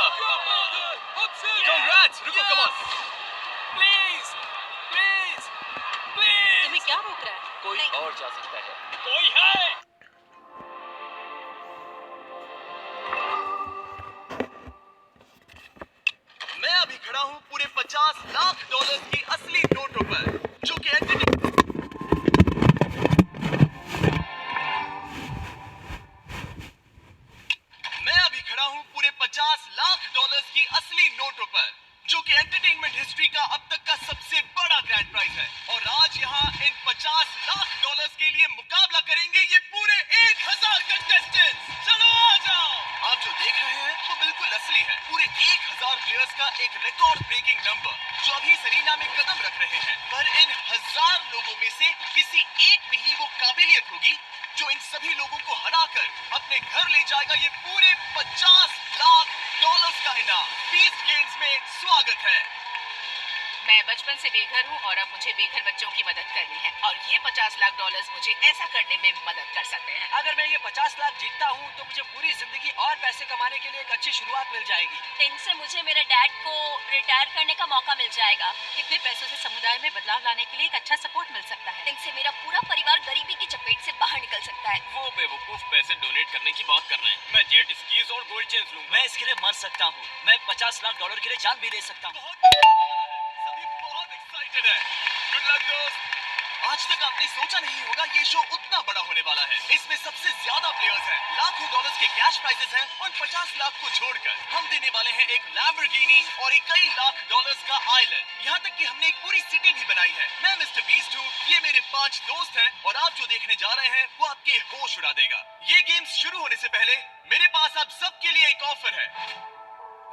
था। Congrats! रुको, come on. Please, please, please. तुम्हें क्या रोक रहा है? कोई नहीं। और जा सकता है। कोई है? मैं अभी खड़ा हूँ पूरे $50 लाख की असली नोटों पर, जो कि एंटरटेनमेंट हिस्ट्री का अब तक का सबसे बड़ा ग्रैंड प्राइज है। और आज यहाँ इन $50 लाख के लिए मुकाबला करेंगे ये पूरे 1000 कंटेस्टेंट्स। चलो आ जाओ। आप जो देख रहे हैं वो बिल्कुल असली है। पूरे 1000 प्लेयर्स का एक रिकॉर्ड ब्रेकिंग नंबर जो अभी सरीना में कदम रख रहे हैं। पर इन 1000 लोगों में से किसी एक में ही वो काबिलियत होगी जो इन सभी लोगों को हराकर अपने घर ले जाएगा ये पूरे $50 लाख का इनाम। बीस्ट गेम्स में स्वागत है। मैं बचपन से बेघर हूँ और अब मुझे बेघर बच्चों की मदद करनी है और ये $50 लाख मुझे ऐसा करने में मदद कर सकते हैं। अगर मैं ये 50 लाख जीतता हूँ तो मुझे पूरी जिंदगी और पैसे कमाने के लिए एक अच्छी शुरुआत मिल जाएगी। इनसे मुझे मेरे डैड को रिटायर करने का मौका मिल जाएगा। इतने पैसों से समुदाय में बदलाव लाने के लिए एक अच्छा सपोर्ट मिल सकता है। इनसे मेरा पूरा परिवार गरीबी की चपेट से बाहर निकल सकता है। वो बेवकूफ पैसे डोनेट करने की बात कर रहे हैं। मैं जेट स्कीज और गोल्ड चेन्स लूंगा। मैं इसके लिए मर सकता हूँ। मैं $50 लाख के लिए जान भी दे सकता हूँ। सभी बहुत एक्साइटेड हैं। गुड लक दोस्त। आज तक आपने सोचा नहीं होगा ये शो उतना बड़ा होने वाला है। इसमें सबसे ज्यादा प्लेयर्स हैं, लाखों डॉलर्स के कैश प्राइजेस हैं और 50 लाख को छोड़कर हम देने वाले हैं एक लैम्बोर्गिनी और एक कई लाख डॉलर्स का आइलैंड। यहाँ तक कि हमने एक पूरी सिटी भी बनाई है। मैं मिस्टर बीस्ट हूँ, ये मेरे 5 दोस्त हैं और आप जो देखने जा रहे हैं वो आपके होश उड़ा देगा। ये गेम्स शुरू होने से पहले मेरे पास आप सबके लिए एक ऑफर है।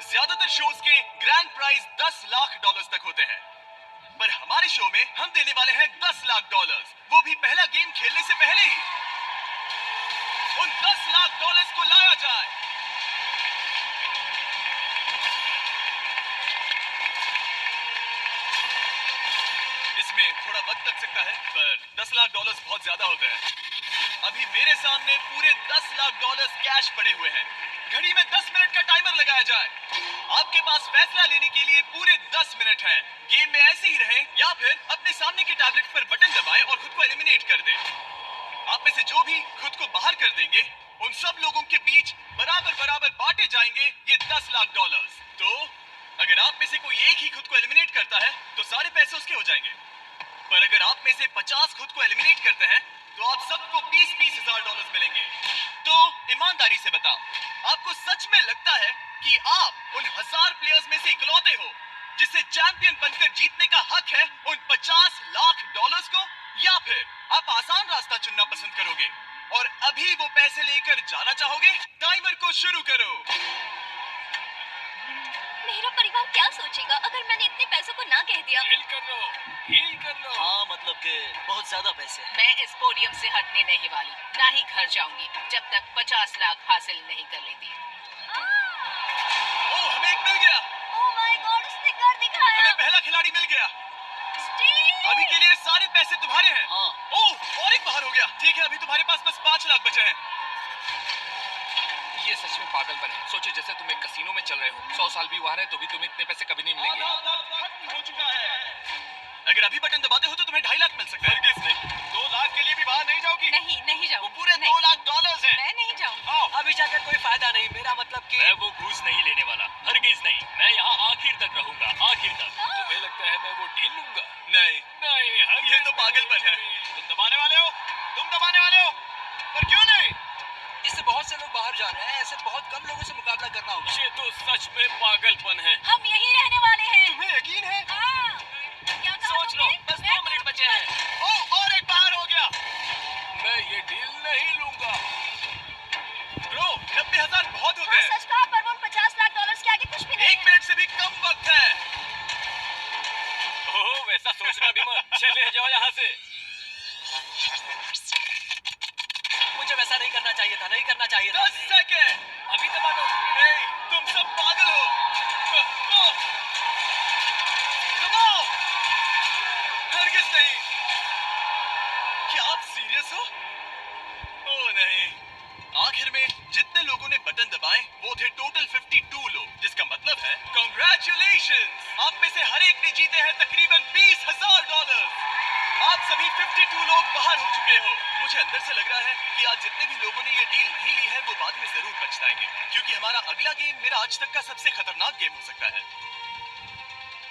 ज्यादातर शोज के ग्रैंड प्राइज $10 लाख तक होते हैं, पर हमारे शो में हम देने वाले हैं $10 लाख, वो भी पहला गेम खेलने से पहले ही। उन $10 लाख को लाया जाए। इसमें थोड़ा वक्त लग सकता है, पर $10 लाख बहुत ज्यादा होते हैं। अभी मेरे सामने पूरे $10 लाख कैश पड़े हुए हैं। घड़ी में 10 मिनट का टाइमर लगाया जाए। आपके पास फैसला लेने के लिए पूरे 10 मिनट हैं। गेम में ऐसे ही रहें या फिर अपने सामने के टैबलेट पर बटन दबाएं और खुद को एलिमिनेट कर दें। आप में से जो भी खुद को बाहर कर देंगे उन सब लोगों के बीच बराबर बांटे जाएंगे ये $10 लाख। तो अगर आप में से कोई एक ही खुद को एलिमिनेट करता है तो सारे पैसे उसके हो जाएंगे। पर अगर आप में से 50 खुद को एलिमिनेट करते हैं तो आप सबको $20 हजार मिलेंगे। तो ईमानदारी से बताओ, आपको सच में लगता है कि आप उन 1000 प्लेयर्स में से इकलौते हो जिसे चैंपियन बनकर जीतने का हक है उन $50 लाख को, या फिर आप आसान रास्ता चुनना पसंद करोगे और अभी वो पैसे लेकर जाना चाहोगे? टाइमर को शुरू करो। मेरा परिवार क्या सोचेगा अगर मैंने इतने पैसों को ना कह दिया? हील कर लो, हील कर लो। हाँ, मतलब कि बहुत ज्यादा पैसे हैं। मैं इस पोडियम से हटने नहीं वाली, ना ही घर जाऊंगी जब तक 50 लाख हासिल नहीं कर लेती। ओह, हमें एक मिल गया। ओह माय गॉड, उसने कर दिखाया। हमें पहला खिलाड़ी मिल गया। स्टीव! अभी के लिए सारे पैसे तुम्हारे हैं। हाँ। ओह, और एक बाहर हो गया। ठीक है, अभी तुम्हारे पास बस 5 लाख बचे हैं। ये सच में पागलपन है। सोचो जैसे तुम एक कसीनो में चल रहे हो, 100 साल भी वहां रहे तो भी तुम्हें इतने पैसे कभी नहीं मिलेंगे। खत्म हो चुका है। अगर अभी बटन दबाते हो तो तुम्हें 2.5 लाख मिल सकता है। हरगिज़ नहीं। 2 लाख के लिए भी बाहर नहीं जाओगी। नहीं जाऊंगी। वो पूरे $2 लाख हैं। मैं नहीं जाऊंगी। आओ। अभी जाकर कोई फायदा नहीं। मेरा मतलब कि मैं वो घूस नहीं लेने वाला, हरगिज नहीं। मैं यहाँ आखिर तक रहूंगा, आखिर तक। तुम्हें लगता है मैं वो डील लूंगा? नहीं, नहीं, हरगिज ये तो पागलपन है। तुम दबाने वाले हो, तुम दबाने वाले हो, पर क्यों नहीं? इससे बहुत से लोग बाहर जा रहे हैं। ऐसे बहुत कम लोगों से मुकाबला करना होगा। ये तो सच में पागलपन है। हम यहीं रहने वाले हैं। तुम्हें यकीन है? हाँ। क्या कहा सोच लो, तुमने? बस मैं 2 मिनट बचे हैं। ओह, और एक बाहर हो गया। मैं ये डील नहीं लूंगा। ब्रो, 90,000 बहुत होते हाँ, हैं। सच कहा, पर उन $50 लाख के आगे कुछ भी नहीं 1 मिनट से भी कम वक्त है। ओह, वैसा सोचना भी मत। चले जाओ यहाँ से। मुझे वैसा नहीं करना चाहिए था, नहीं करना चाहिए था। 10 सेकेंड। अभी दबा दो। नहीं, तुम सब पागल हो। दबाओ। हरगिज़ नहीं। क्या आप सीरियस हो? ओह नहीं। आखिर में जितने लोगों ने बटन दबाए वो थे टोटल 52 लोग, जिसका मुझे अंदर से लग रहा है कि आज जितने भी लोगों ने ये डील नहीं ली है वो बाद में जरूर पछताएंगे, क्योंकि हमारा अगला गेम मेरा आज तक का सबसे खतरनाक गेम हो सकता है।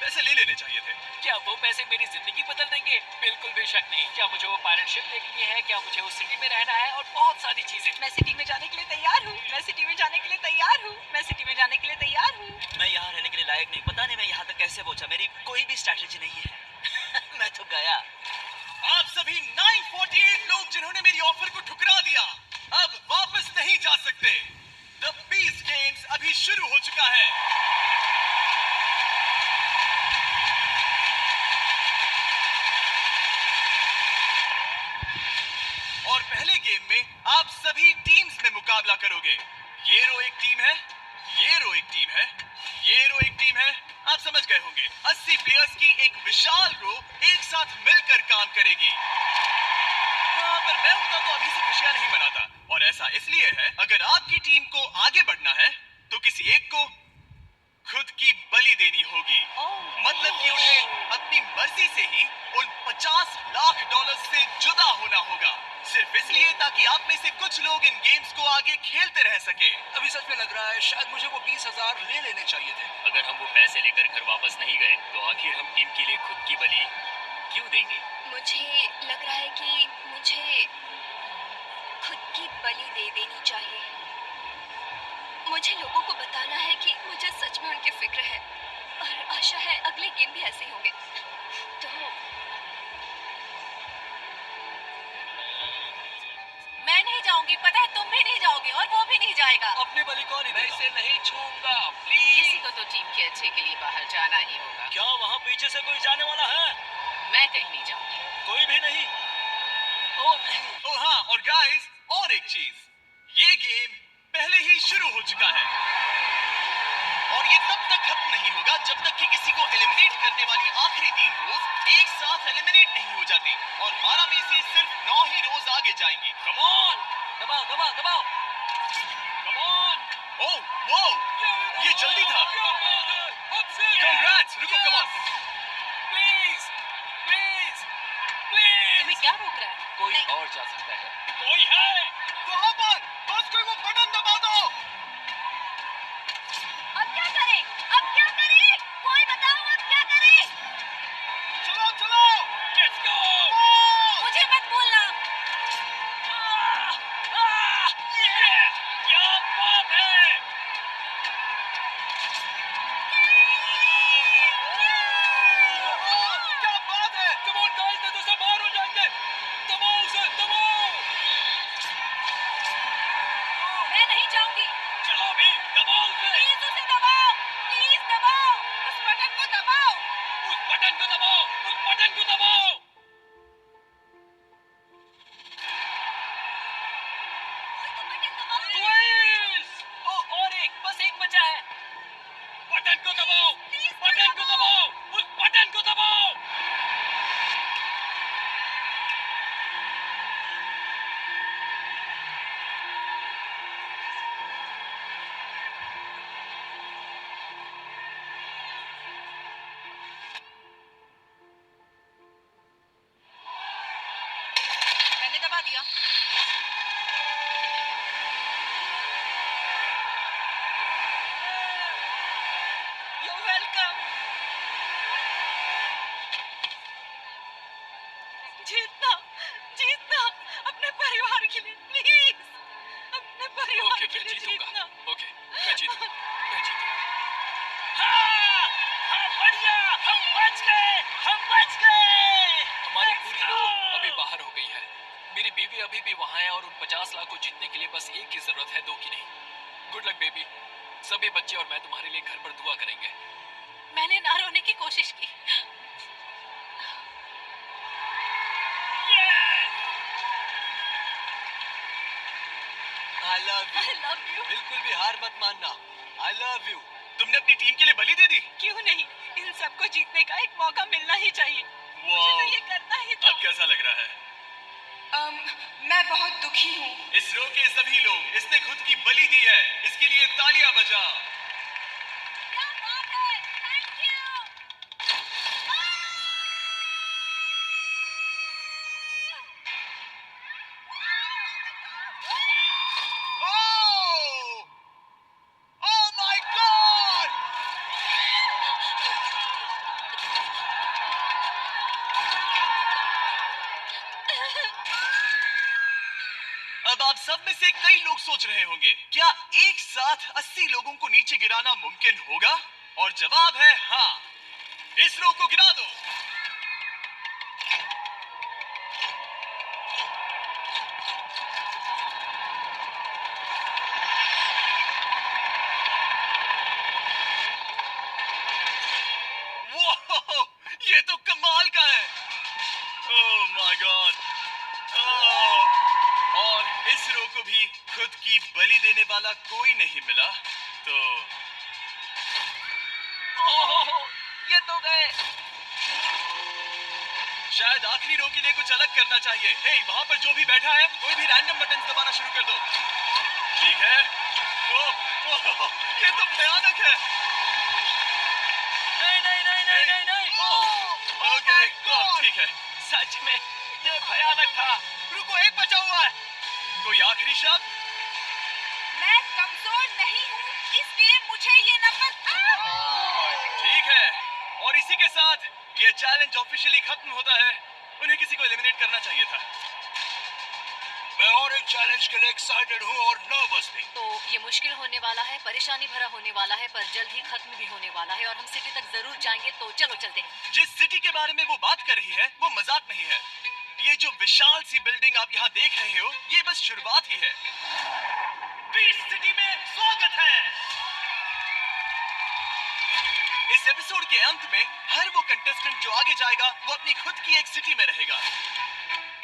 पैसे ले लेने चाहिए थे। क्या वो पैसे मेरी जिंदगी बदल देंगे? बिल्कुल भी शक नहीं। क्या मुझे वो पायरेट शिप देखनी है? क्या मुझे उस सिटी में रहना है? और बहुत सारी चीजें। मैं सिटी में जाने के लिए तैयार हूँ। मैं सिटी में जाने के लिए तैयार हूँ। मैं सिटी में जाने के लिए तैयार हूँ। मैं यहाँ रहने के लिए लायक नहीं। पता नहीं मैं यहाँ तक कैसे पहुँचा। मेरी कोई भी स्ट्रैटेजी नहीं है। मैं तो गया। आप सभी 948 लोग जिन्होंने मेरी ऑफर को ठुकरा दिया, अब वापस नहीं जा सकते। द बीस गेम्स अभी शुरू हो चुका है। और पहले गेम में आप सभी टीम्स में मुकाबला करोगे। ये रो एक टीम है, ये रो एक टीम है, ये रो एक टीम है। आप समझ गए होंगे। 80 प्लेयर्स की एक विशाल रो एक साथ मिलकर काम करेगी। हाँ, पर मैं होता तो अभी से खुशियां नहीं मनाता। और ऐसा इसलिए है, अगर आपकी टीम को आगे बढ़ना है तो किसी एक को खुद की बलि देनी होगी। मतलब कि उन्हें अपनी मर्जी से ही उन 50 लाख डॉलर से जुदा होना होगा, सिर्फ इसलिए ताकि आप में से कुछ लोग इन गेम्स को आगे खेलते रह सके। अभी सच में लग रहा है शायद मुझे वो 20,000 ले लेने चाहिए थे। अगर हम वो पैसे लेकर घर वापस नहीं गए तो आखिर हम टीम के लिए खुद की बलि क्यों देंगे? मुझे लग रहा है कि मुझे खुद की बलि दे देनी चाहिए। मुझे लोगों को बताना है कि मुझे सच में उनकी फिक्र है, और आशा है अगले गेम भी ऐसे ही होंगे। तो मैं नहीं जाऊंगी, पता है तुम भी नहीं जाओगे और वो भी नहीं जाएगा। अपनी बलि कौन ही देगा? इसे नहीं छूऊंगा, किसी प्लीज। को तो टीम के अच्छे के लिए बाहर जाना ही होगा। क्या वहाँ पीछे से कोई जाने वाला है? मैं कहीं नहीं जाऊंगी। कोई भी नहीं। ओ नहीं। ओ हाँ, और गाइस, और एक चीज, ये गेम पहले ही शुरू हो चुका है और ये तब तक खत्म नहीं होगा जब तक कि किसी को एलिमिनेट करने वाली आखिरी 3 रोज एक साथ एलिमिनेट नहीं हो जाती, और 12 में से सिर्फ 9 ही रोज आगे जाएंगी। कम ऑन, दबाओ दबाओ दबाओ। Come on. ओह वो, ये जल्दी था। कंग्रेट्स। रुको, come on. Please please please. तुम्हें क्या रोक रहा है? कोई नहीं। और जा सकता है। कोई है? कहाँ पर? बस कोई वो बटन दबा दो। अब क्या करें? अब क्या करें? कोई बताओ अब क्या करें? चलो चलो, लेट्स गो। मुझे मत बोलना। क्या बात है? क्या बात है। कम ऑन गाइस, नहीं तो सब बाहर हो जाएंगे। दबाओ उसे, दबाओ। मैं नहीं जाऊंगी। चलो भी, दबाओ उसे। प्लीज उसे दबाओ। प्लीज दबाओ। उस बटन को दबाओ। उस बटन को दबाओ, उस बटन को दबाओ। प्लीज। और एक, बस एक बचा है। बटन को दबाओ, बटन को दबाओ, उस बटन को दबाओ। मैंने दबा दिया। You're welcome. जीतना, जीतना, अपने परिवार के लिए प्लीज, अपने परिवार ओके, के मैं लिए जीतूंगा। जीतना। ओके, मैं जीतूंगा, मैं जीतूंगा। हाँ, हाँ, बढ़िया, हम बच गए, हम बच गए। हमारी पूरी रो अभी बाहर हो गई है। मेरी बीवी अभी भी वहाँ है और उन 50 लाख को जीतने के लिए बस एक की जरूरत है, 2 की नहीं। Good luck baby. सभी बच्चे और मैं तुम्हारे लिए घर पर दुआ करेंगे। मैंने ना रोने की कोशिश की। I love you। I love you। बिल्कुल भी हार मत मानना। I love you। तुमने अपनी टीम के लिए बलि दे दी। क्यों नहीं? इन सबको जीतने का एक मौका मिलना ही चाहिए। मुझे तो ये करना ही था। अब कैसा लग रहा है? मैं बहुत दुखी हूँ। इस रो के सभी लोग, इसने खुद की बलि दी है, इसके लिए तालियां बजाओ। क्या बात है? Thank you. से कई लोग सोच रहे होंगे, क्या एक साथ 80 लोगों को नीचे गिराना मुमकिन होगा? और जवाब है हाँ। इस रो को गिरा दो। वो ये तो कमाल का है। Oh my God. और इस रो को भी खुद की बलि देने वाला कोई नहीं मिला, तो ओहो, ये तो गए। शायद आखिरी रो के लिए कुछ अलग करना चाहिए। हे, वहां पर जो भी बैठा है, कोई भी रैंडम बटन दबाना शुरू कर दो। ठीक है। ओह, ये तो भयानक है। नहीं नहीं नहीं नहीं नहीं नहीं। ओके, ठीक है। सच में ये भयानक था। रुको, एक बचा हुआ है। कोई आखिरी शब्द? मैं कमजोर नहीं हूँ, इसलिए मुझे ये नंबर। ठीक है, और इसी के साथ ये चैलेंज ऑफिशियली खत्म होता है। उन्हें किसी को एलिमिनेट करना चाहिए था। मैं और एक चैलेंज के लिए एक्साइटेड हूँ और नर्वस भी। तो ये मुश्किल होने वाला है, परेशानी भरा होने वाला है, पर जल्द ही खत्म भी होने वाला है और हम सिटी तक जरूर जाएंगे। तो चलो चलते हैं। जिस सिटी के बारे में वो बात कर रही है, वो मजाक नहीं है। ये जो विशाल सी बिल्डिंग आप यहाँ देख रहे हो, ये बस शुरुआत ही है। बीस्ट सिटी में स्वागत है। इस एपिसोड के अंत में हर वो कंटेस्टेंट जो आगे जाएगा, वो अपनी खुद की एक सिटी में रहेगा।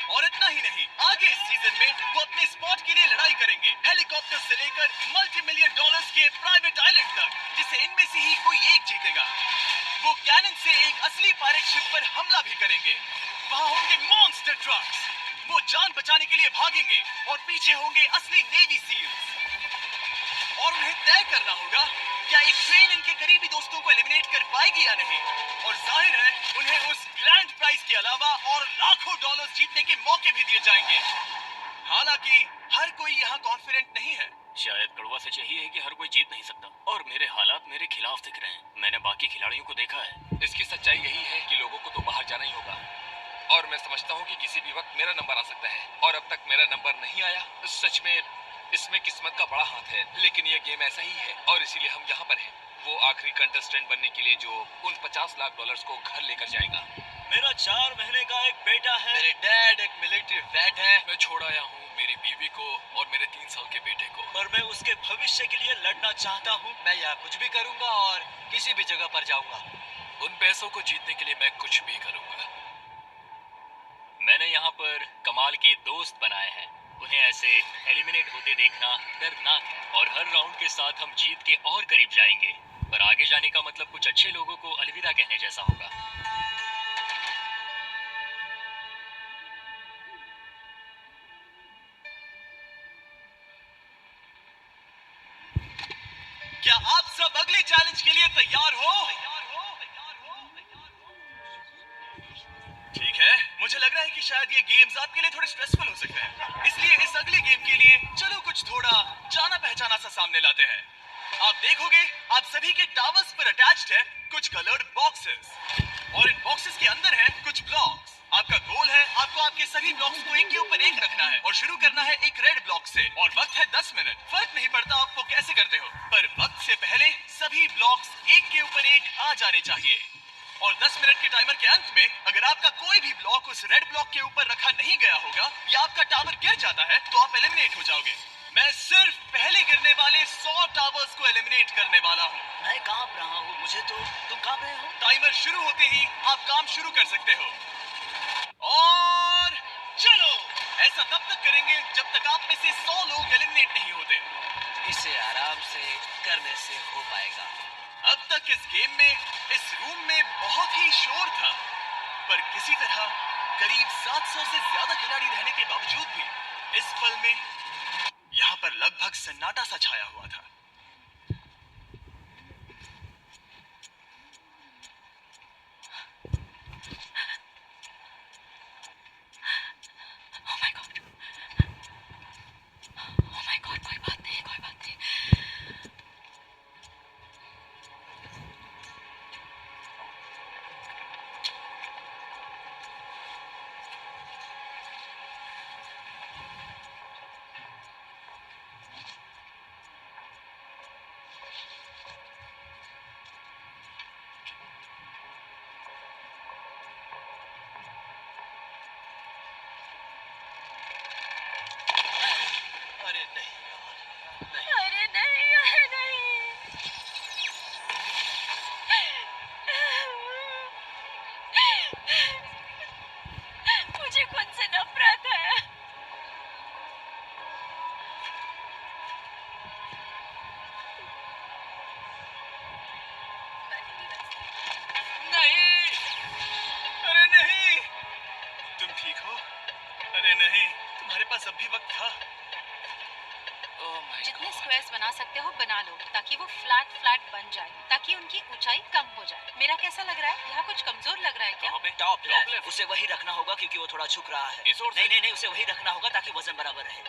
और इतना ही नहीं, आगे इस सीजन में वो अपने स्पॉट के लिए लड़ाई करेंगे, हेलीकॉप्टर से लेकर मल्टी-मिलियन डॉलर्स के प्राइवेट आइलैंड तक, जिसे इनमें से ही कोई एक जीतेगा। वो कैनन से एक असली पायरेट शिप पर हमला भी करेंगे। वहाँ होंगे मॉन्स्टर ट्रक्स। वो जान बचाने के लिए भागेंगे और पीछे होंगे असली नेवी सील्स। और उन्हें तय करना होगा क्या एक ट्रेन इनके करीबी दोस्तों को एलिमिनेट कर पाएगी या नहीं। और जाहिर है उन्हें उस ग्रैंड प्राइज के अलावा और लाखों डॉलर्स जीतने के मौके भी दिए जाएंगे। हालांकि हर कोई यहाँ कॉन्फिडेंट नहीं है। शायद कड़वा सच यही है कि हर कोई जीत नहीं सकता और मेरे हालात मेरे खिलाफ दिख रहे हैं। मैंने बाकी खिलाड़ियों को देखा है। इसकी सच्चाई यही है कि लोगों को तो बाहर जाना ही होगा और मैं समझता हूँ कि किसी भी वक्त मेरा नंबर आ सकता है और अब तक मेरा नंबर नहीं आया। सच में इसमें किस्मत का बड़ा हाथ है, लेकिन ये गेम ऐसा ही है और इसीलिए हम यहाँ पर हैं। वो आखिरी कंटेस्टेंट बनने के लिए जो उन 50 लाख डॉलर्स को घर लेकर जाएगा। मेरा 4 महीने का एक बेटा है। मेरे डैड एक मिलिट्री वेट है। मैं छोड़ आया हूँ मेरी बीवी को और मेरे 3 साल के बेटे को। और मैं उसके भविष्य के लिए लड़ना चाहता हूँ। मैं यहाँ कुछ भी करूँगा और किसी भी जगह पर जाऊँगा। उन पैसों को जीतने के लिए मैं कुछ भी करूँगा। मैंने यहाँ पर कमाल के दोस्त बनाए हैं। उन्हें ऐसे एलिमिनेट होते देखना दर्दनाक है और हर राउंड के साथ हम जीत के और करीब जाएंगे। पर आगे जाने का मतलब कुछ अच्छे लोगों को अलविदा कहने जैसा होगा। क्या आप सब अगले चैलेंज के लिए तैयार हो? ठीक है, मुझे लग रहा है कि शायद ये गेम्स आपके लिए थोड़े स्ट्रेसफुल हो सकते हैं। इसलिए इस अगले गेम के लिए चलो कुछ थोड़ा जाना पहचाना सा सामने लाते हैं। आप देखोगे आप सभी के टावर्स पर अटैच्ड है कुछ कलर्ड बॉक्सेस और इन बॉक्सेस के अंदर है कुछ ब्लॉक्स। आपका गोल है आपको आपके सभी ब्लॉक्स को एक के ऊपर एक रखना है और शुरू करना है एक रेड ब्लॉक से और वक्त है 10 मिनट। फर्क नहीं पड़ता आप वो कैसे करते हो, पर वक्त से पहले सभी ब्लॉक्स एक के ऊपर एक आ जाने चाहिए। और 10 मिनट के टाइमर के अंत में अगर आपका कोई भी ब्लॉक उस रेड ब्लॉक के ऊपर रखा नहीं गया होगा या आपका टावर गिर जाता है तो आप एलिमिनेट हो जाओगे। मैं सिर्फ पहले गिरने वाले 100 टावर्स को एलिमिनेट करने वाला हूँ। मैं कांप रहा हूँ। मुझे तो तुम कांप रहे हो। टाइमर शुरू होते ही आप काम शुरू कर सकते हो और चलो। ऐसा तब तक करेंगे जब तक आप में से 100 लोग एलिमिनेट नहीं होते। इसे आराम से करने से हो पाएगा। अब तक इस गेम में इस रूम में बहुत ही शोर था, पर किसी तरह करीब 700 से ज्यादा खिलाड़ी रहने के बावजूद भी इस पल में यहाँ पर लगभग सन्नाटा सा छाया हुआ था। Oh my God. Oh my God, कोई बात नहीं, कोई बात नहीं। स्क्वायर्स बना सकते हो बना लो, ताकि वो फ्लैट फ्लैट बन जाए, ताकि उनकी ऊंचाई कम हो जाए। मेरा कैसा लग रहा है? यहाँ कुछ कमजोर लग रहा है क्या? कहाँ पे? Top left. उसे वही रखना होगा क्योंकि वो थोड़ा झुक रहा है। इस ओर से? नहीं नहीं नहीं, उसे वही रखना होगा ताकि वजन बराबर रहे।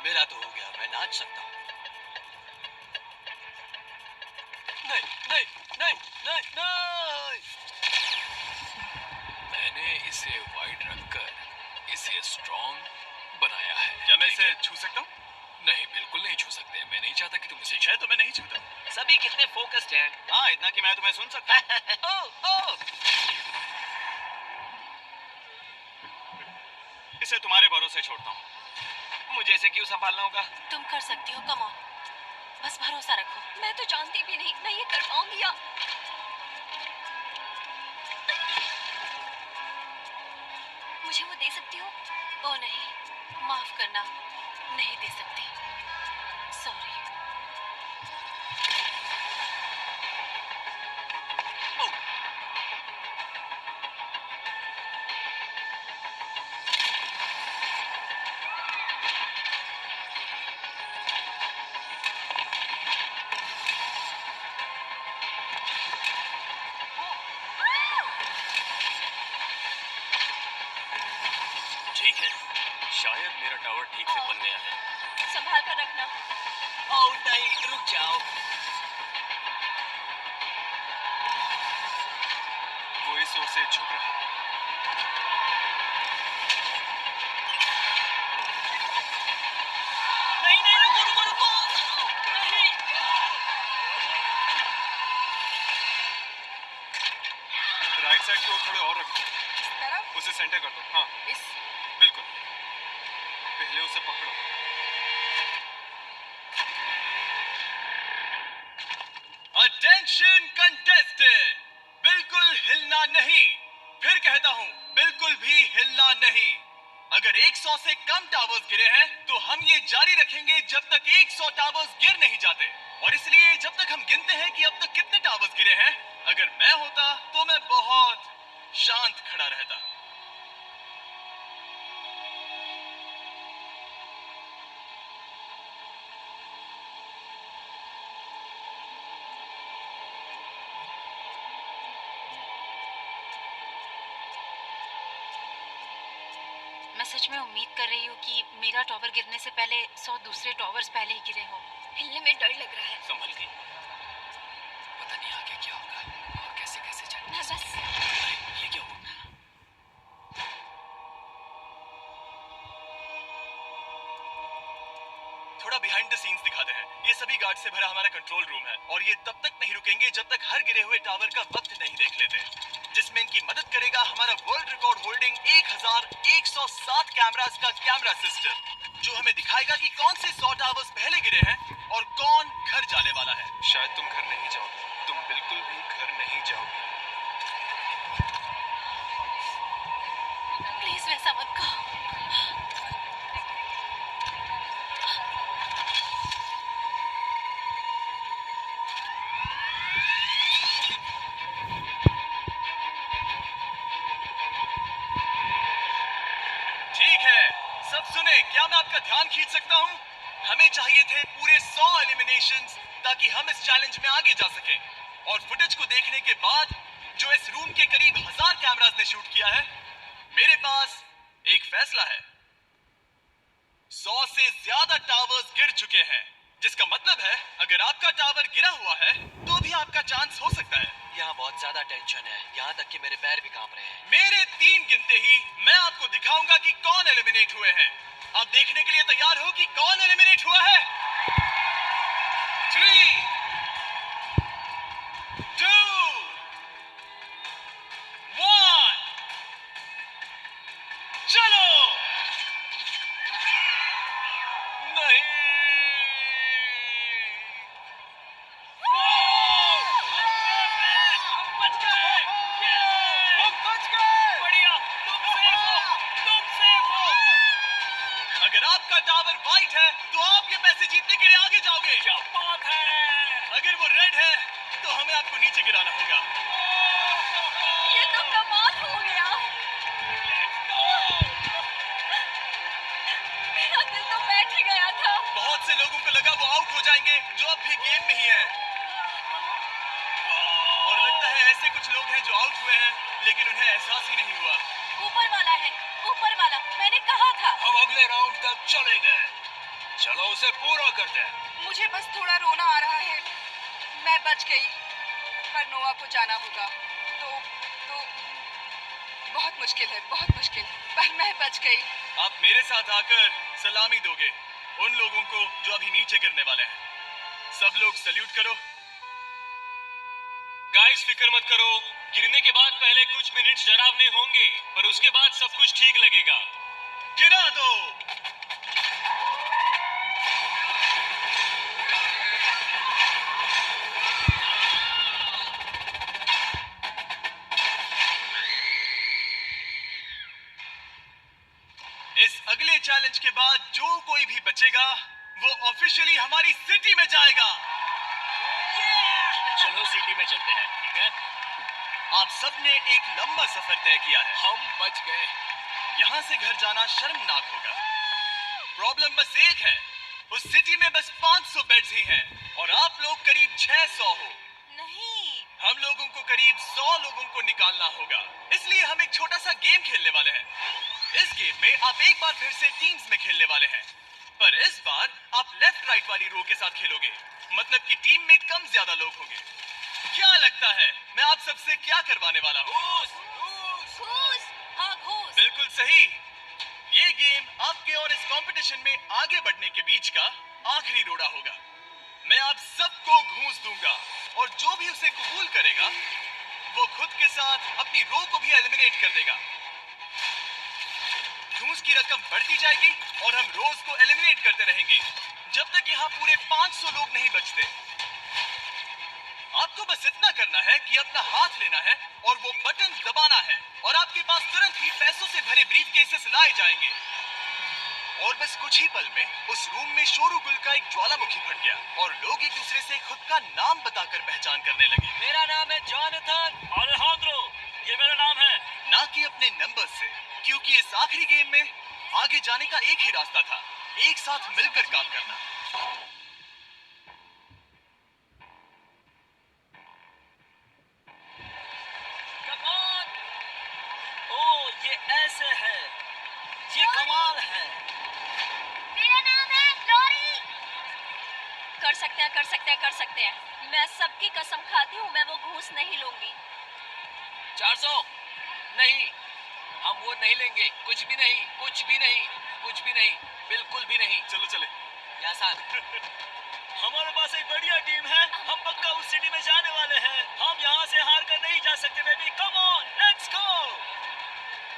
मेरा तो हो गया, मैं नाच सकता हूँ। नहीं नहीं नहीं नहीं नहीं। मैंने इसे वाइड रखकर इसे स्ट्रॉन्ग बनाया है। क्या मैं इसे छू सकता हूँ? नहीं, बिल्कुल नहीं छू सकते। मैं नहीं चाहता कि तुम इसे है तो मैं नहीं छूता। सभी कितने फोकस्ड हैं। हाँ, इतना कि मैं तुम्हें सुन सकता हूँ। ओह इसे तुम्हारे भरोसे छोड़ता हूँ। मुझे इसे क्यों संभालना होगा? तुम कर सकती हो, कम ऑन, बस भरोसा रखो। मैं तो जानती भी नहीं मैं ये कर पाऊंगी या मुझे वो दे सकती हो? ओ नहीं, माफ करना, नहीं दे सकती, सॉरी। ठीक है, शायद मेरा टावर ठीक से बन गया है। संभाल कर रखना। ओह नहीं, रुक जाओ। वो इस ओर से झुक रहा है। नहीं नहीं, रुको रुको रुको। नहीं। राइट साइड की ओर थोड़े और रखो। तरफ उसे सेंटर कर दो। हाँ, इस बिल्कुल। पहले उसे पकड़ो। अटेंशन कंटेस्टेंट, बिल्कुल हिलना नहीं। फिर कहता हूँ, बिल्कुल भी हिलना नहीं। अगर 100 से कम टावर्स गिरे हैं तो हम ये जारी रखेंगे जब तक 100 टावर्स गिर नहीं जाते। और इसलिए जब तक हम गिनते हैं कि अब तक कितने टावर्स गिरे हैं, अगर मैं होता तो मैं बहुत शांत खड़ा रहता। मैं सच में उम्मीद कर रही हूँ कि मेरा टावर गिरने से पहले 100 दूसरे टावर्स पहले ही गिरे हों। हिलने में डर लग रहा है। संभल के। पता नहीं आगे क्या होगा और कैसे कैसे जाने। मैं बस ये क्या हुआ? थोड़ा बिहाइंड द सीन्स दिखाते हैं। ये सभी गार्ड से भरा हमारा कंट्रोल रूम है और ये तब तक नहीं रुकेंगे जब तक हर गिरे हुए टावर का वक्त नहीं देख लेते, जिसमें इनकी मदद करेगा हमारा वर्ल्ड रिकॉर्ड होल्डिंग 1107 कैमरास का कैमरा सिस्टम, जो हमें दिखाएगा कि कौन से 100 टावर्स पहले गिरे हैं और कौन घर जाने वाला है। शायद तुम घर नहीं जाओगे, तुम बिल्कुल भी घर नहीं जाओगे। प्लीज वैसा मत कहो। ठीक है, सब सुने, क्या मैं आपका ध्यान खींच सकता हूँ? हमें चाहिए थे पूरे 100 एलिमिनेशंस ताकि हम इस चैलेंज में आगे जा सकें। और फुटेज को देखने के बाद, जो इस रूम के करीब 1000 कैमरास ने शूट किया है, मेरे पास एक फैसला है। 100 से ज्यादा टावर्स गिर चुके हैं, जिसका मतलब है अगर आपका टावर गिरा हुआ है तो भी आपका चांस हो सकता है। यहाँ बहुत ज्यादा टेंशन है, यहाँ तक कि मेरे पैर भी कांप रहे हैं। मेरे 3 गिनते ही मैं आपको दिखाऊंगा कि कौन एलिमिनेट हुए हैं। आप देखने के लिए तैयार हो कि कौन एलिमिनेट हुआ है? 3, 2, 1, चलो। नहीं, अगर आपका टावर वाइट है तो आप ये पैसे जीतने के लिए आगे जाओगे। क्या बात है! अगर वो रेड है तो हमें आपको नीचे गिराना होगा। ये तो कमाल हो गया। मेरा दिल तो बैठ गया था। अब भी गेम में ही हैं। और लगता है ऐसे कुछ लोग हैं जो आउट हुए हैं, लेकिन उन्हें एहसास ही नहीं हुआ। ऊपर वाला है, ऊपर वाला, मैंने कहा था। हम अगले राउंड तक चले गए। चलो उसे पूरा करते हैं। मुझे बस थोड़ा रोना आ रहा है। मैं बच गई, पर नोआ को जाना होगा। तो बहुत मुश्किल है, बहुत मुश्किल, पर मैं बच गई। आप मेरे साथ आकर सलामी दोगे उन लोगों को जो अभी नीचे गिरने वाले हैं। सब लोग सल्यूट करो। गाइस फिक्र मत करो, गिरने के बाद पहले कुछ मिनट डरावने होंगे, पर उसके बाद सब कुछ ठीक लगेगा। गिरा दो। इस अगले चैलेंज के बाद जो कोई भी बचेगा वो ऑफिशियली हमारी सिटी में जाएगा। चलो सिटी में चलते हैं, ठीक है? आप सबने एक लंबा सफर तय किया है। हम बच गए। यहाँ से घर जाना शर्मनाक होगा। प्रॉब्लम बस एक है, उस सिटी में बस 500 बेड्स ही हैं और आप लोग करीब 600 हो। नहीं, हम लोगों को करीब 100 लोगों को निकालना होगा, इसलिए हम एक छोटा सा गेम खेलने वाले हैं। इस गेम में आप एक बार फिर से टीम्स में खेलने वाले हैं, पर इस बार आप लेफ्ट राइट वाली रो के साथ खेलोगे, मतलब कि टीम में कम ज्यादा लोग होंगे। क्या लगता है मैं आप सबसे क्या करवाने वाला हूँ? घूस, हाँ घूस। बिल्कुल सही। ये गेम आपके और इस कंपटीशन में आगे बढ़ने के बीच का आखिरी रोड़ा होगा। मैं आप सबको घूस दूंगा और जो भी उसे कबूल करेगा वो खुद के साथ अपनी रो को भी एलिमिनेट कर देगा। घूस की रकम बढ़ती जाएगी और हम रोज को एलिमिनेट करते रहेंगे जब तक यहाँ पूरे 500 लोग नहीं बचते। आपको बस इतना करना है कि अपना हाथ लेना है और वो बटन दबाना है और आपके पास तुरंत ही पैसों से भरे ब्रीफकेसेस लाए जाएंगे। और बस कुछ ही पल में उस रूम में शोरगुल का एक ज्वालामुखी फट गया और लोग एक दूसरे से खुद का नाम बताकर पहचान करने लगे। मेरा नाम है जॉनथन अलेहांद्रो, ये मेरा नाम है। ना कि अपने नंबर से, क्योंकि इस आखिरी गेम में आगे जाने का एक ही रास्ता था, एक साथ मिलकर काम करना। Come on. ओ ये ऐसे है, ये कमाल है। मेरा नाम है लॉरी। कर सकते हैं, कर सकते हैं, कर सकते हैं। मैं सबकी कसम खाती हूँ, मैं वो घूस नहीं लूंगी। 400 नहीं, हम वो नहीं लेंगे। कुछ भी नहीं, कुछ भी नहीं, कुछ भी नहीं, बिल्कुल भी नहीं। चलो चले। यासान हमारे पास एक बढ़िया टीम है, हम पक्का उस सिटी में जाने वाले हैं। हम यहाँ से हार कर नहीं जा सकते baby. Come on, let's go.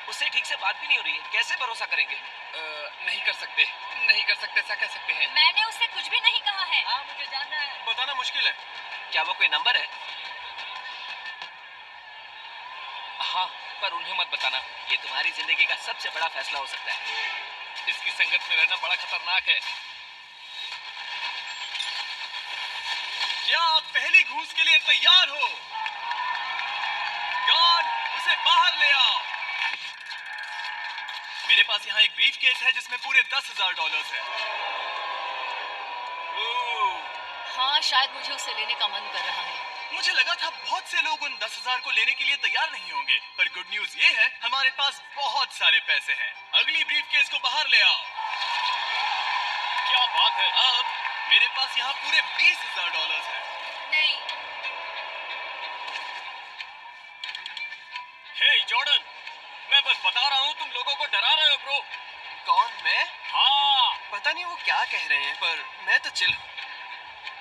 उससे ठीक से बात भी नहीं हो रही है, कैसे भरोसा करेंगे? नहीं कर सकते, नहीं कर सकते, ऐसा कह सकते हैं। मैंने उससे कुछ भी नहीं कहा है। हाँ मुझे जानना है। बताना मुश्किल है। क्या वो कोई नंबर है? हाँ, पर उन्हें मत बताना। ये तुम्हारी जिंदगी का सबसे बड़ा फैसला हो सकता है। इसकी संगत में रहना बड़ा खतरनाक है। क्या आप पहली घूस के लिए तैयार हो? गार्ड, उसे बाहर ले आओ। मेरे पास यहाँ एक ब्रीफकेस है जिसमें पूरे $10,000 है। हाँ, शायद मुझे उसे लेने का मन कर रहा है। मुझे लगा था बहुत से लोग उन 10,000 को लेने के लिए तैयार नहीं होंगे, पर गुड न्यूज ये है हमारे पास बहुत सारे पैसे हैं। अगली ब्रीफकेस को बाहर ले आओ। क्या बात है। अब मेरे पास यहाँ पूरे $20,000 है। नहीं, हे जॉर्डन, मैं बस बता रहा हूँ, तुम लोगों को डरा रहे हो ब्रो। कौन, मैं? हाँ, पता नहीं वो क्या कह रहे हैं, पर मैं तो चिल हूँ।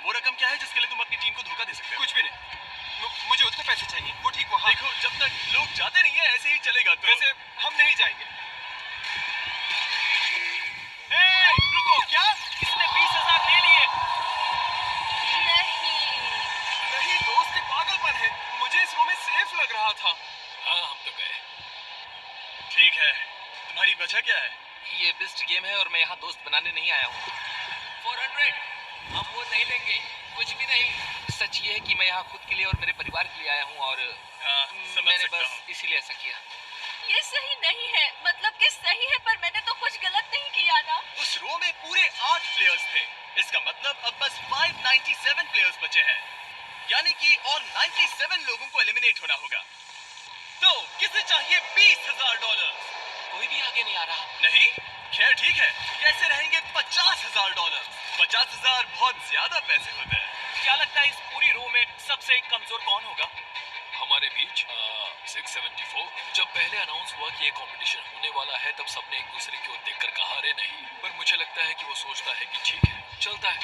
वो रकम क्या है जिसके लिए तुम अपनी टीम को धोखा दे सकते हो? कुछ भी नहीं, मुझे उतने पैसे चाहिए। वो ठीक वहाँ। देखो, जब तक लोग जाते नहीं है ऐसे ही चलेगा तो। वैसे हम नहीं जाएंगे। रुको, क्या? इसने 20,000 ले लिए। नहीं। नहीं दोस्त, ये पागलपन है। मुझे इस रो में सेफ लग रहा था। हाँ हम तो गए। ठीक है, तुम्हारी वजह क्या है? ये बेस्ट गेम है और मैं यहाँ दोस्त बनाने नहीं आया हूँ। 400। हम वो नहीं लेंगे, कुछ भी नहीं। सच ये है कि मैं यहाँ खुद के लिए और मेरे परिवार के लिए आया हूँ और हाँ, समझ मैंने सकता बस हूँ। इसीलिए ऐसा किया। ये सही नहीं है, मतलब कि सही है पर मैंने तो कुछ गलत नहीं किया ना। उस रो में पूरे 8 प्लेयर्स थे। इसका मतलब अब बस 597 प्लेयर्स बचे हैं, यानी कि और 97 लोगों को एलिमिनेट होना होगा। तो किसे चाहिए $20,000? कोई भी आगे नहीं आ रहा। नहीं? खैर ठीक है, कैसे रहेंगे $50,000? 50,000 बहुत ज्यादा पैसे होते हैं। क्या लगता है इस पूरी रो में सबसे कमजोर कौन होगा? हमारे बीच 674। जब पहले अनाउंस हुआ कि ये कंपटीशन होने वाला है, तब सबने एक दूसरे की ओर देखकर कहा अरे नहीं, पर मुझे लगता है कि वो सोचता है कि ठीक है, चलता है।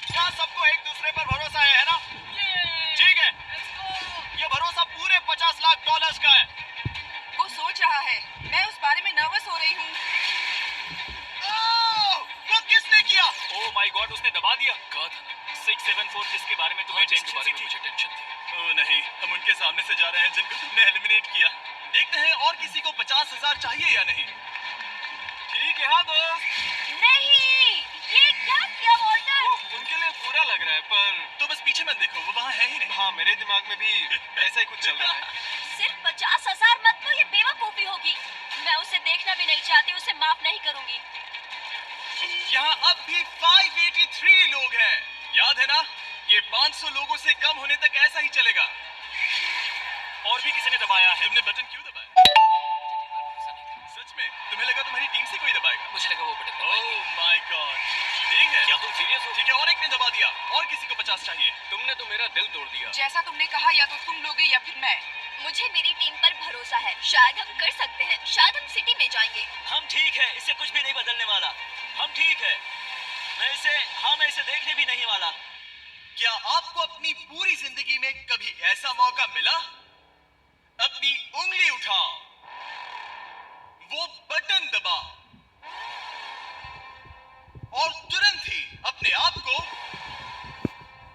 क्या सबको एक दूसरे पर भरोसा है ना? ठीक है, ये भरोसा पूरे $50 लाख का है। वो सोच रहा है, मैं उस बारे में नर्वस हो रही हूँ। वो किसने किया? ओह माय गॉड, उसने दबा दिया। कहा था ना, 674 जिसके बारे में तुम्हें टेंशन थी। मुझे टेंशन थी। ओह नहीं, हम उनके सामने से जा रहे हैं जिनको तुमने एलिमिनेट किया। देखते हैं और किसी को 50,000 चाहिए या नहीं। ठीक है हाँ दोस्त। नहीं, ये क्या किया वॉल्टर? उनके लिए बुरा लग रहा है, पर तो बस पीछे मत देखो, वो वहाँ है ही नहीं। हाँ, मेरे दिमाग में भी ऐसा ही कुछ चल रहा है। सिर्फ 50,000 मत तो ये बेवकूफी होगी। मैं उसे देखना भी नहीं चाहती, उसे माफ नहीं करूंगी। यहाँ अब भी 583 लोग हैं। याद है ना, ये 500 लोगों से कम होने तक ऐसा ही चलेगा। और भी किसी ने दबाया है। तुमने बटन क्यों दबाया? सच में? तुम्हें लगा तुम्हारी टीम से कोई दबाएगा? मुझे लगा वो बटन ओह माय गॉड। ठीक है, क्या तुम सीरियस हो? ठीक है, और एक ने दबा दिया। और किसी को 50 चाहिए। तुमने तो मेरा दिल तोड़ दिया। जैसा तुमने कहा, या तो तुम लोगे या फिर मैं। मुझे मेरी टीम पर भरोसा है, शायद हम कर सकते हैं, शायद हम सिटी में जाएंगे। हम ठीक है, इससे कुछ भी नहीं बदलने वाला। हम ठीक है। मैं इसे देखने भी नहीं वाला। क्या आपको अपनी पूरी जिंदगी में कभी ऐसा मौका मिला? अपनी उंगली उठाओ, वो बटन दबाओ और तुरंत ही अपने आप को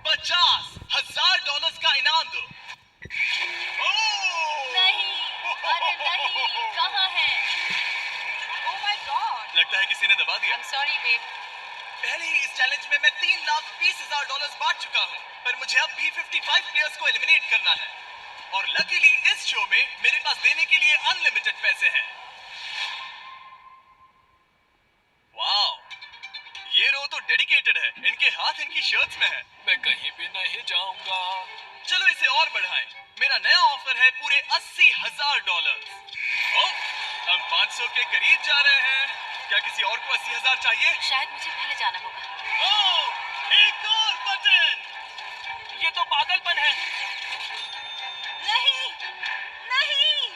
$50,000 का इनाम दो। नहीं, अरे नहीं, कहाँ है? Oh my God. लगता है किसी ने दबा दिया। I am sorry babe. पहले ही इस चैलेंज में मैं $3,20,000 बांट चुका हूँ, पर मुझे अब भी 55 प्लेयर्स को एलिमिनेट करना है। और लकीली इस शो में मेरे पास देने के लिए अनलिमिटेड पैसे हैं। वाओ, ये रो तो डेडिकेटेड है। इनके हाथ इनकी शर्ट्स में है। मैं कहीं भी नहीं जाऊंगा। चलो इसे और बढ़ाएं। मेरा नया ऑफर है पूरे $80,000। ओह, हम 500 के करीब जा रहे हैं। क्या किसी और को 80,000 चाहिए? शायद मुझे पहले जाना होगा। ओह, एक और बटन। ये तो पागलपन है। नहीं, नहीं।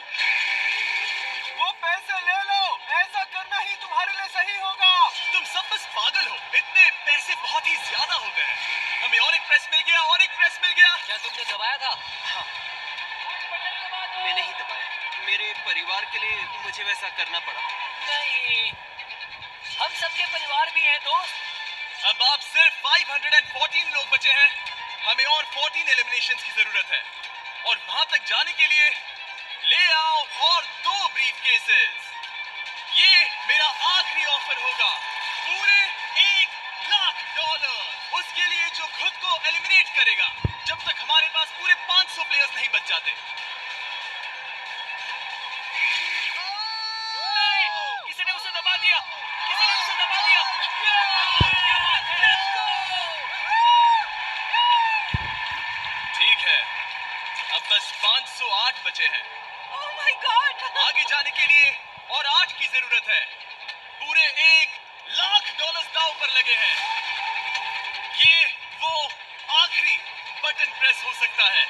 वो पैसे ले लो, ऐसा करना ही तुम्हारे लिए सही होगा। तुम सब बस पागल हो, इतने पैसे बहुत ही ज्यादा हो गए। हमें और एक प्रेस मिल गया, और एक प्रेस मिल गया। क्या तुमने दबाया था? हाँ, मैंने ही दबाया। मेरे परिवार के लिए मुझे वैसा करना पड़ा। नहीं, हम सबके परिवार भी हैं दोस्त। अब आप सिर्फ 514 लोग बचे हैं। हमें और 14 एलिमिनेशंस की जरूरत है, और वहां तक जाने के लिए ले आओ और 2 ब्रीफकेसेस। ये मेरा आखिरी ऑफर होगा, पूरे $1,00,000। उसके लिए जो खुद को एलिमिनेट करेगा, जब तक हमारे पास पूरे 500 प्लेयर्स नहीं बच जाते। किसी ने उसे दबा दिया। किसी ने उसे दबा दिया। ठीक है, अब बस 508 बचे हैं। ओह माय गॉड। आगे जाने के लिए और 8 की जरूरत है। पूरे $1,00,000 दांव पर लगे हैं। ये वो आखिरी बटन प्रेस हो सकता है।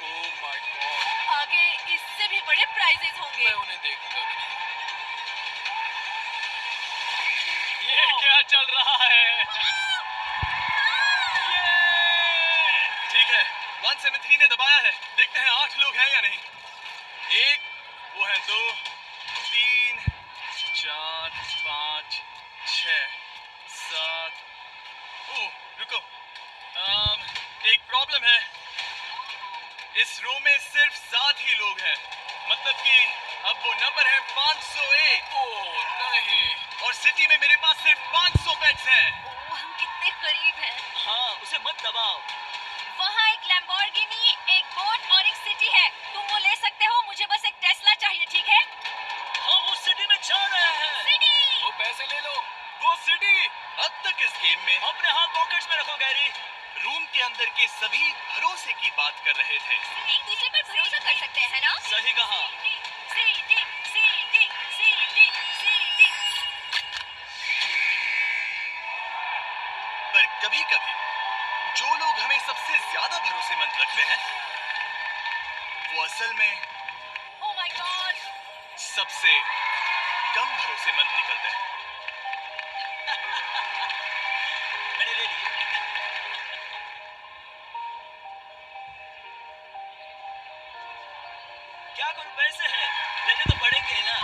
Oh my God. आगे इससे भी बड़े प्राइजेस होंगे। मैं उन्हें देखूंगा भी नहीं। ये क्या चल रहा है? ठीक है, 173 ने दबाया है। देखते हैं 8 लोग हैं या नहीं। 1, वो है 2, 3, 4, 5, 6, 7। ओह, रुको। एक प्रॉब्लम है। इस रो में सिर्फ 7 ही लोग हैं। मतलब कि अब वो नंबर है 501। ओह नहीं। और सिटी में मेरे पास सिर्फ 500 बेड्स हैं। ओह, हम कितने करीब हैं। हाँ, उसे मत दबाओ। वहाँ एक लैम्बोर्गिनी, एक बोट और एक सिटी है। तुम वो ले सकते हो, मुझे बस एक टेस्ला चाहिए, ठीक है? हम उस सिटी में जा रहे हैं। सिटी! वो पैसे ले लो। वो सिटी। अब तक इस गेम में अपने हाथ पॉकेट्स में रखो गैरी। रूम के अंदर के सभी भरोसे की बात कर रहे थे। एक दूसरे पर भरोसा कर सकते हैं ना? सही कहा। पर कभी-कभी जो लोग हमें सबसे ज्यादा भरोसेमंद लगते हैं, वो असल में ओह माय गॉड! सबसे कम भरोसेमंद निकलते हैं। मैंने ले लिए। क्या करूं, पैसे हैं, लेने तो पड़ेंगे ना।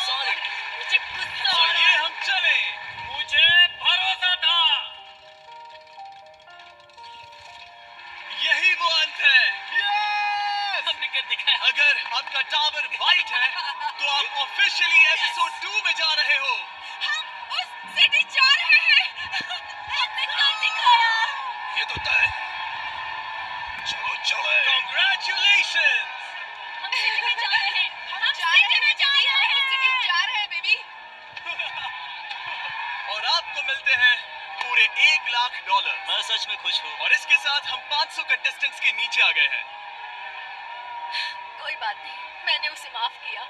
सॉरी। मुझे गुस्सा आ और रहा ये है। हम चले। मुझे भरोसा था। यही वो अंत है। हमने कर दिखाया। अगर आपका टावर वाइट है, तो आप ऑफिशियली एपिसोड 2 में जा रहे हो। हम उस सिटी जा रहे हैं। हमने कर दिखाया। ये तो तय। चलो चले। Congratulations! हम सिटी में जा रहे हैं। हम सिटी में जा रहे हैं। हम सिटी जा रहे हैं बेबी। और आपको मिलते हैं पूरे $1,00,000। मैं सच में खुश हूँ। और इसके साथ हम 500 कंटेस्टेंट्स के नीचे आ गए हैं। कोई बात नहीं, मैंने उसे माफ किया।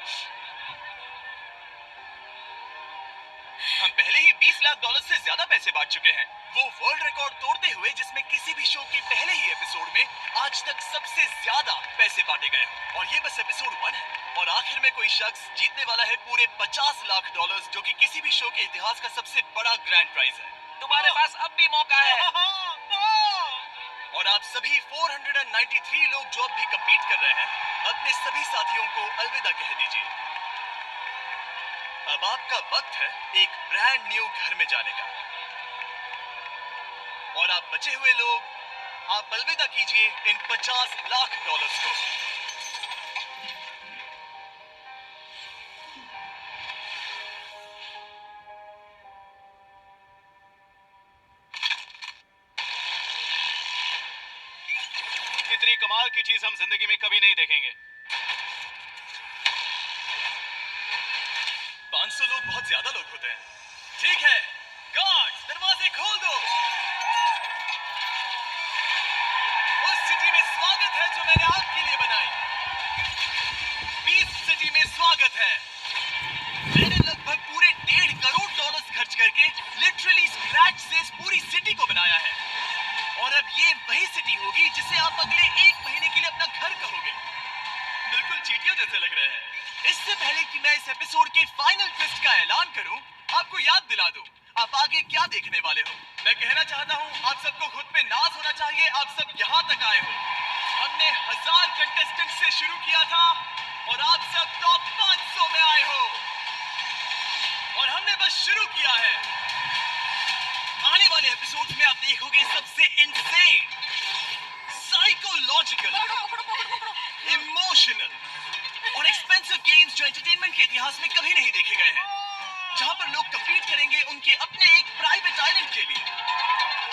हम पहले ही $20,00,000 से ज्यादा पैसे बांट चुके हैं, वो वर्ल्ड रिकॉर्ड तोड़ते हुए जिसमें किसी भी शो के पहले ही एपिसोड में आज तक सबसे ज्यादा पैसे बांटे गए। और ये बस एपिसोड 1 है। और आखिर में कोई शख्स जीतने वाला है पूरे $50,00,000, जो कि किसी भी शो के इतिहास का सबसे बड़ा ग्रैंड प्राइज है। तुम्हारे पास अब भी मौका है। और आप सभी 493 लोग जो अब भी कम्पीट कर रहे हैं, अपने सभी साथियों को अलविदा कह दीजिए। अब आपका वक्त है एक ब्रांड न्यू घर में जाने का। और आप बचे हुए लोग, आप अलविदा कीजिए इन $50,00,000 को। इतनी कमाल की चीज हम जिंदगी में कभी नहीं देखेंगे। 500 लोग बहुत ज्यादा लोग होते हैं। ठीक है, गार्ड्स दरवाजे खोल दो। उस सिटी में स्वागत है जो मैंने आपके लिए बनाई। 20 सिटी में स्वागत है। मैंने लगभग पूरे $1.5 करोड़ खर्च करके लिटरली स्क्रैच से इस पूरी सिटी को बनाया है। और अब ये वही सिटी होगी जिसे आप अगले 1 महीने के लिए अपना घर कहोगे। बिल्कुल चींटियों जैसे लग रहे हैं। इससे पहले कि मैं इस एपिसोड के फाइनल ट्विस्ट का ऐलान करूं, आपको याद दिला दूं आप आगे क्या देखने वाले हो। मैं कहना चाहता हूं, आप सबको खुद पे नाज होना चाहिए। आप सब यहां तक आए हो। हमने 1000 कंटेस्टेंट से शुरू किया था और आप सब टॉप 500 में आए हो। और हमने बस शुरू किया है। आने वाले एपिसोड्स में आप देखोगे सबसे इंसेन, साइकोलॉजिकल, इमोशनल और एक्सपेंसिव गेम्स जो एंटरटेनमेंट के इतिहास में कभी नहीं देखे गए हैं, जहां पर लोग कम्पीट करेंगे उनके अपने एक प्राइवेट आइलैंड के लिए,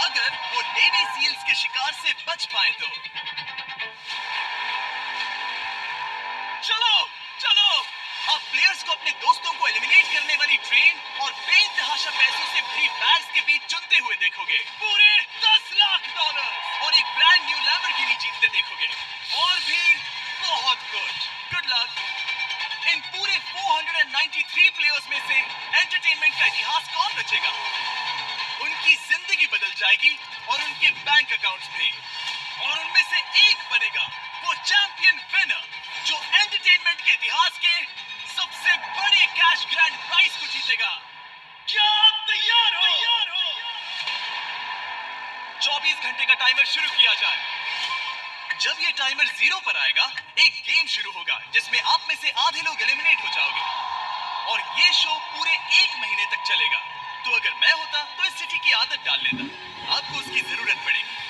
अगर वो नेवी सील्स के शिकार से बच पाए तो। चलो चलो, आप प्लेयर्स को अपने दोस्तों को एलिमिनेट करने वाली ट्रेन और बेइंतहाशा पैसों से भरी बैग्स के बीच चुनते हुए देखोगे। पूरे $10,00,000 और एक ब्रांड न्यू लैम्बोर्गिनी जीतते देखोगे। और भी बहुत कुछ। Good luck. इन पूरे 493 प्लेयर्स में से एंटरटेनमेंट का इतिहास कौन रचेगा? उनकी जिंदगी बदल जाएगी और उनके बैंक अकाउंट्स भी। और उनमें से एक बनेगा वो चैंपियन विनर जो एंटरटेनमेंट के इतिहास के सबसे बड़े कैश ग्रैंड प्राइज को जीतेगा। क्या आप तैयार हो? 24 घंटे का टाइमर शुरू किया जाए। जब ये टाइमर 0 पर आएगा, एक गेम शुरू होगा जिसमें आप में से आधे लोग एलिमिनेट हो जाओगे। और ये शो पूरे 1 महीने तक चलेगा। तो अगर मैं होता तो इस सिटी की आदत डाल लेता। आपको उसकी जरूरत पड़ेगी।